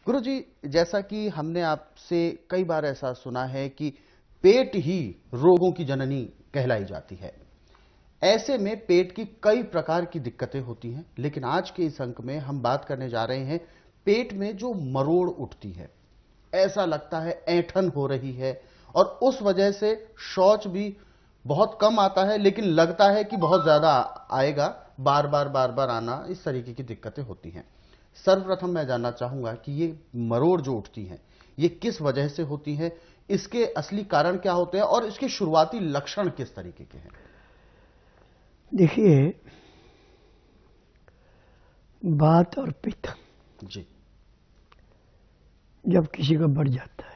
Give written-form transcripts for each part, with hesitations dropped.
गुरुजी, जैसा कि हमने आपसे कई बार ऐसा सुना है कि पेट ही रोगों की जननी कहलाई जाती है। ऐसे में पेट की कई प्रकार की दिक्कतें होती हैं, लेकिन आज के इस अंक में हम बात करने जा रहे हैं पेट में जो मरोड़ उठती है। ऐसा लगता है ऐंठन हो रही है और उस वजह से शौच भी बहुत कम आता है, लेकिन लगता है कि बहुत ज्यादा आएगा, बार बार बार बार आना, इस तरीके की दिक्कतें होती हैं। सर्वप्रथम मैं जानना चाहूंगा कि ये मरोड़ जो उठती हैं, ये किस वजह से होती है, इसके असली कारण क्या होते हैं और इसके शुरुआती लक्षण किस तरीके के हैं? देखिए, वात और पित्त जी। जब किसी का बढ़ जाता है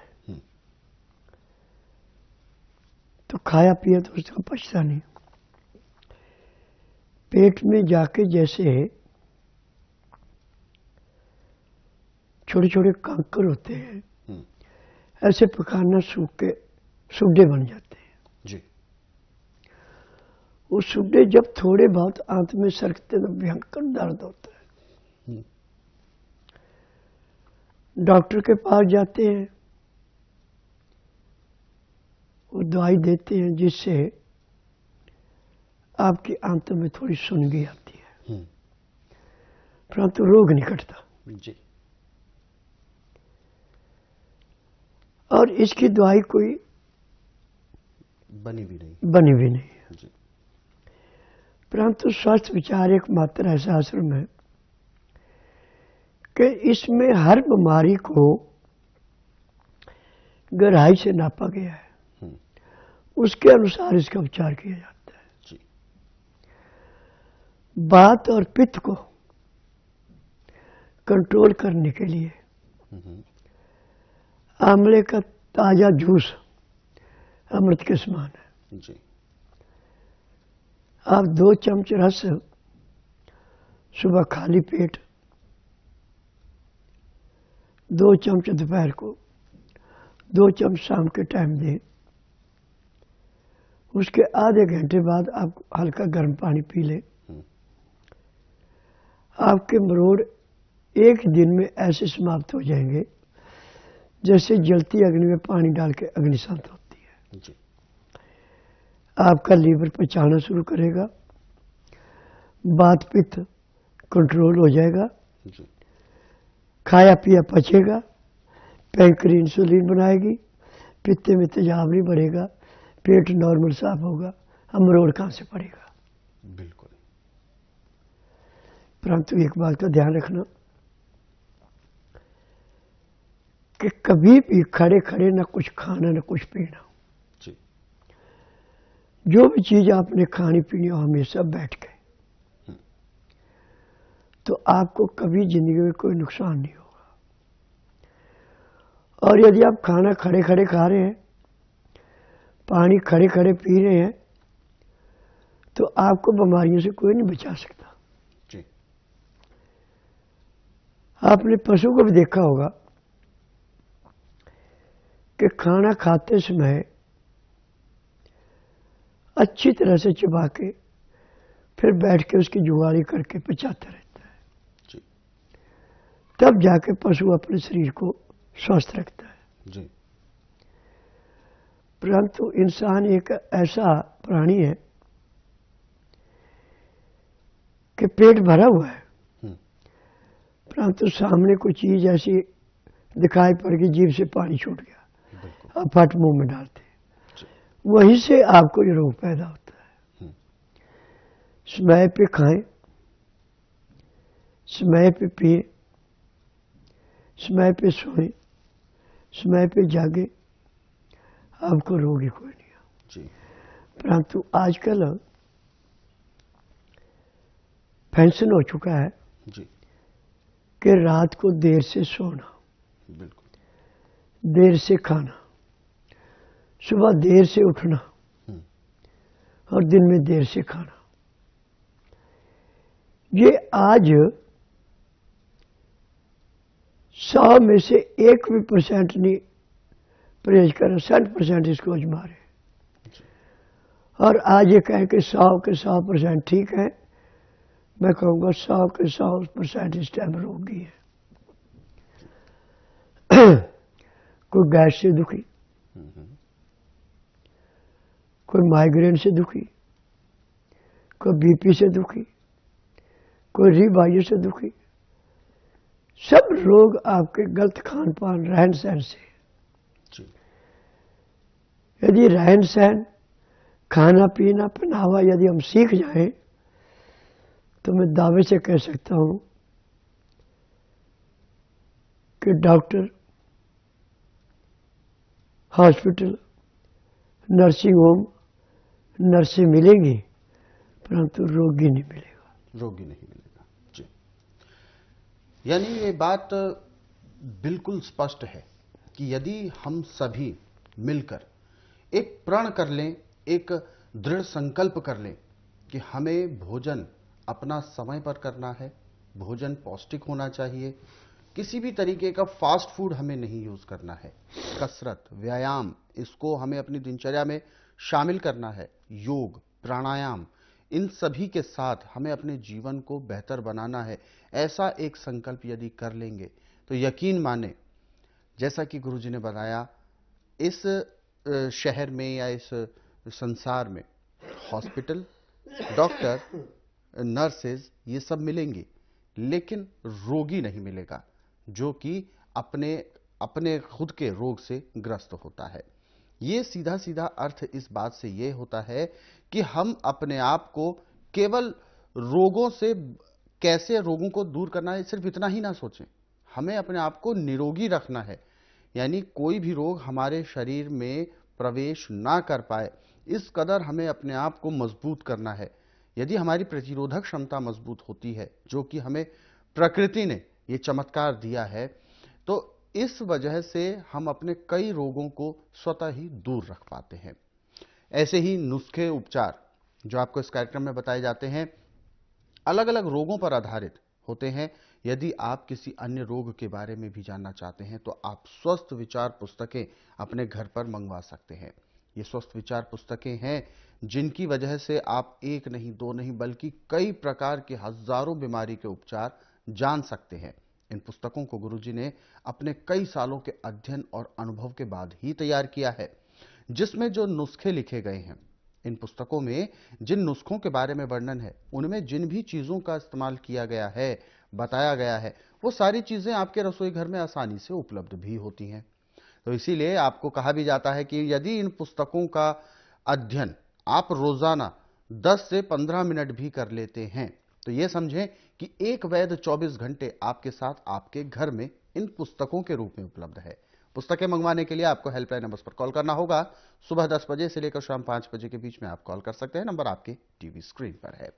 तो खाया पिया तो उसका पचता नहीं। पेट में जाके जैसे छोटे छोटे कांकर होते हैं, ऐसे पकाना सूख के सुड्डे बन जाते हैं। जी। वो सुड्डे जब थोड़े बहुत आंत में सरकते तो भयंकर दर्द होता है। डॉक्टर के पास जाते हैं, वो दवाई देते हैं जिससे आपकी आंतों में थोड़ी सुनगी आती है, परंतु रोग नहीं कटता। जी। और इसकी दवाई कोई बनी भी नहीं है। जी। परंतु स्वस्थ विचार एक मात्र ऐसा आश्रम है कि इसमें हर बीमारी को गहराई से नापा गया है, उसके अनुसार इसका उपचार किया जाता है। जी। वात और पित्त को कंट्रोल करने के लिए आंवले का ताजा जूस अमृत के समान है। जी। आप 2 चम्मच रस सुबह खाली पेट, 2 चम्मच दोपहर को, 2 चम्मच शाम के टाइम दें। उसके आधे घंटे बाद आप हल्का गर्म पानी पी लें। आपके मरोड़ एक दिन में ऐसे समाप्त हो जाएंगे जैसे जलती अग्नि में पानी डाल के अग्नि शांत होती है। जी। आपका लीवर पचाना शुरू करेगा, वात पित्त कंट्रोल हो जाएगा। जी। खाया पिया पचेगा, पैंक्री इंसुलिन बनाएगी, पित्ते में तेजाब नहीं बढ़ेगा, पेट नॉर्मल साफ होगा। हम मरोड़ कहाँ से पड़ेगा? बिल्कुल। परंतु एक बात का ध्यान रखना कि कभी भी खड़े खड़े न कुछ खाना न कुछ पीना। जी। जो भी चीज आपने खानी पीनी हो हमेशा बैठ के, तो आपको कभी जिंदगी में कोई नुकसान नहीं होगा। और यदि आप खाना खड़े खड़े खा रहे हैं, पानी खड़े खड़े पी रहे हैं, तो आपको बीमारियों से कोई नहीं बचा सकता। जी। आपने पशु को भी देखा होगा कि खाना खाते समय अच्छी तरह से चबा के फिर बैठ के उसकी जुगाली करके पचाता रहता है। जी। तब जाके पशु अपने शरीर को स्वस्थ रखता है। जी। परंतु इंसान एक ऐसा प्राणी है कि पेट भरा हुआ है, परंतु सामने कोई चीज ऐसी दिखाई पड़ गई, जीभ से पानी छूट गया, आप फट मुंह में डालते, वहीं से आपको ये रोग पैदा होता है। समय पे खाएं, समय पे पिए, समय पे सोएं, समय पे जागे, आपको रोग ही कोई नहीं है। परंतु आजकल फैशन हो चुका है कि रात को देर से सोना, देर से खाना, सुबह देर से उठना और दिन में देर से खाना। ये आज 100 में से 1% नहीं परहेज कर, 60% इसको आजमा रहे। और आज ये कहें कि 100 के 100% ठीक है, मैं कहूँगा 100 के 100% इस टाइम रोगी है। कोई गैस से दुखी, कोई माइग्रेन से दुखी, कोई बीपी से दुखी, कोई रीवायु से दुखी। सब रोग आपके गलत खान पान रहन सहन से। यदि रहन सहन, खाना पीना, पहनावा यदि हम सीख जाएं तो मैं दावे से कह सकता हूं कि डॉक्टर, हॉस्पिटल, नर्सिंग होम, नर्सें मिलेंगी परंतु रोगी नहीं मिलेगा। रोगी नहीं मिलेगा जी। यानी ये बात बिल्कुल स्पष्ट है कि यदि हम सभी मिलकर एक प्रण कर लें, एक दृढ़ संकल्प कर लें कि हमें भोजन अपना समय पर करना है, भोजन पौष्टिक होना चाहिए, किसी भी तरीके का फास्ट फूड हमें नहीं यूज करना है, कसरत, व्यायाम, इसको हमें अपनी दिनचर्या में शामिल करना है, योग, प्राणायाम, इन सभी के साथ हमें अपने जीवन को बेहतर बनाना है। ऐसा एक संकल्प यदि कर लेंगे तो यकीन माने, जैसा कि गुरुजी ने बताया, इस शहर में या इस संसार में हॉस्पिटल, डॉक्टर, नर्सेज ये सब मिलेंगे, लेकिन रोगी नहीं मिलेगा जो कि अपने खुद के रोग से ग्रस्त होता है। ये सीधा सीधा अर्थ इस बात से ये होता है कि हम अपने आप को केवल रोगों से, कैसे रोगों को दूर करना है, सिर्फ इतना ही ना सोचें, हमें अपने आप को निरोगी रखना है। यानी कोई भी रोग हमारे शरीर में प्रवेश ना कर पाए, इस कदर हमें अपने आप को मजबूत करना है। यदि हमारी प्रतिरोधक क्षमता मजबूत होती है, जो कि हमें प्रकृति ने ये चमत्कार दिया है, तो इस वजह से हम अपने कई रोगों को स्वतः ही दूर रख पाते हैं। ऐसे ही नुस्खे, उपचार जो आपको इस कार्यक्रम में बताए जाते हैं, अलग अलग रोगों पर आधारित होते हैं। यदि आप किसी अन्य रोग के बारे में भी जानना चाहते हैं तो आप स्वस्थ विचार पुस्तकें अपने घर पर मंगवा सकते हैं। ये स्वस्थ विचार पुस्तकें हैं जिनकी वजह से आप एक नहीं, दो नहीं, बल्कि कई प्रकार के हजारों बीमारी के उपचार जान सकते हैं। इन पुस्तकों को गुरुजी ने अपने कई सालों के अध्ययन और अनुभव के बाद ही तैयार किया है, जिसमें जो नुस्खे लिखे गए हैं, इन पुस्तकों में जिन नुस्खों के बारे में वर्णन है, उनमें जिन भी चीजों का इस्तेमाल किया गया है, बताया गया है, वो सारी चीजें आपके रसोई घर में आसानी से उपलब्ध भी होती हैं। तो इसीलिए आपको कहा भी जाता है कि यदि इन पुस्तकों का अध्ययन आप रोजाना 10 से 15 मिनट भी कर लेते हैं तो ये समझें कि एक वैद्य 24 घंटे आपके साथ आपके घर में इन पुस्तकों के रूप में उपलब्ध है। पुस्तकें मंगवाने के लिए आपको हेल्पलाइन नंबर पर कॉल करना होगा। सुबह 10 बजे से लेकर शाम 5 बजे के बीच में आप कॉल कर सकते हैं। नंबर आपके टीवी स्क्रीन पर है।